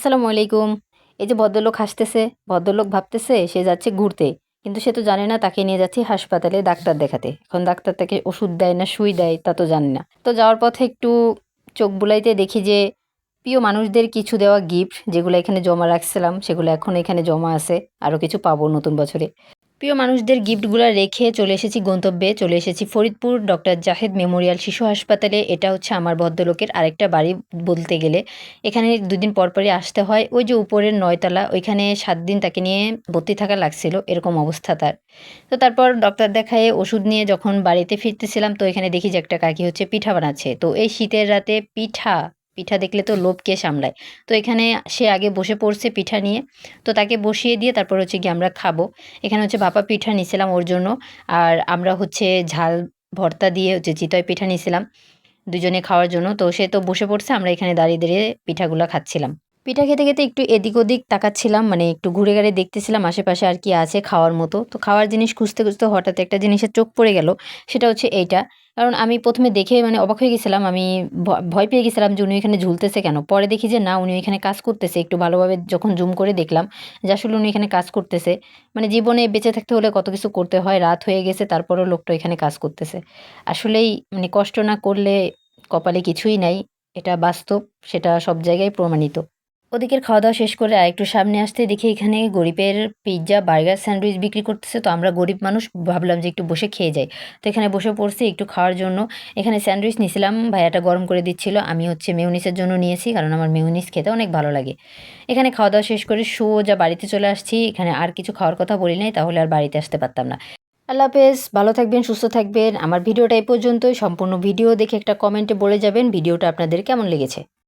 আসসালামু আলাইকুম। এই যে ভদ্রলোক হাসতেছে, ভদ্রলোক ভাবতেছে সে যাচ্ছে ঘুরতে। কিন্তু সে তো জানে না তাকে নিয়ে যাচ্ছি হাসপাতালে ডাক্তার দেখাতে। এখন ডাক্তার তাকে ওষুধ দেয় না সুই দেয় তা তো জানি না। তো যাওয়ার পথে একটু চোখ বুলাইতে দেখি যে প্রিয় মানুষদের কিছু দেওয়া গিফট যেগুলো এখানে জমা রাখছিলাম সেগুলো এখন এখানে জমা আছে। আরও কিছু পাবো নতুন বছরে। প্রিয় মানুষদের গিফটগুলো রেখে চলে এসেছি গন্তব্যে, চলে এসেছি ফরিদপুর ডক্টর জাহেদ মেমোরিয়াল শিশু হাসপাতালে। এটা হচ্ছে আমার ভদ্রলোকের আরেকটা বাড়ি বলতে গেলে। এখানে ২ দিন পরপরই আসতে হয়। ওই যে উপরের ৯ তলা ওইখানে ৭ দিন তাকে নিয়ে ভর্তি থাকা লাগছিল, এরকম অবস্থা তার। তো তারপর ডক্টর দেখায়ে ওষুধ নিয়ে যখন বাড়িতে ফিরতেছিলাম তো এখানে দেখি যে একটা কাকি হচ্ছে পিঠা বানাচ্ছে। তো এই শীতের রাতে পিঠা, পিঠা দেখলে তো লোভ কে সামলায়। তো এখানে সে আগে বসে পড়ছে পিঠা নিয়ে। তো তাকে বসিয়ে দিয়ে তারপর হচ্ছে গিয়ে আমরা খাবো। এখানে হচ্ছে ভাপা পিঠা নিছিলাম ওর জন্য। আর আমরা হচ্ছে ঝাল ভর্তা দিয়ে হচ্ছে চিতই পিঠা নিছিলাম দুজনে খাওয়ার জন্য। তো সে তো বসে পড়ছে, আমরা এখানে দাঁড়িয়ে, দাঁড়িয়ে পিঠাগুলা খাচ্ছিলাম। পিঠা খেতে, খেতে একটু এদিক ওদিক তাকাচ্ছিলাম, মানে একটু ঘুরে ঘাড়ে দেখতেছিলাম আশেপাশে আর কি আছে খাওয়ার মতো। তো খাওয়ার জিনিস খুঁজতে, খুঁজতে হঠাৎ একটা জিনিসের চোখ পড়ে গেল। সেটা হচ্ছে এইটা। কারণ আমি ১ম এ দেখে মানে অবাক হয়ে গেছিলাম। আমি ভয় পেয়ে গেছিলাম যে উনি এখানে ঝুলতেছে কেন? পরে দেখি যে না উনি এখানে কাজ করতেছে। একটু ভালোভাবে যখন জুম করে দেখলাম যে আসলে উনি এখানে কাজ করতেছে। মানে জীবনে বেঁচে থাকতে হলে কত কিছু করতে হয়। রাত হয়ে গেছে তারপরেও লোকটা এখানে কাজ করতেছে। আসলেই মানে কষ্ট না করলে কপালে কিছুই নাই। এটা বাস্তব, সেটা সব জায়গায় প্রমাণিত। ওদিকের খাওয়া-দাওয়া শেষ করে আরেকটু সামনে আসতেই দেখি এখানে গরিবের পিজ্জা, বার্গার, স্যান্ডউইচ বিক্রি করতেছে। তো আমরা গরিব মানুষ ভাবলাম যে একটু বসে খেয়ে যাই। তো এখানে বসে পড়ছি একটু খাওয়ার জন্য। এখানে স্যান্ডউইচ নিছিলাম, ভাইয়াটা গরম করে দিচ্ছিল। আমি হচ্ছে মেয়োনিজের জন্য নিয়েছি কারণ আমার মেয়োনিজ খেতে অনেক ভালো লাগে। এখানে খাওয়া-দাওয়া শেষ করে সোজা বাড়িতে চলে আসছি। এখানে আর কিছু খাওয়ার কথা বলি নাই, তাহলে আর বাড়িতে আসতে পারতাম না। আল্লাহ হাফেজ, ভালো থাকবেন, সুস্থ থাকবেন। আমার ভিডিওটা এই পর্যন্তই। সম্পূর্ণ ভিডিও দেখে একটা কমেন্টে বলে যাবেন ভিডিওটা আপনাদের কেমন লেগেছে।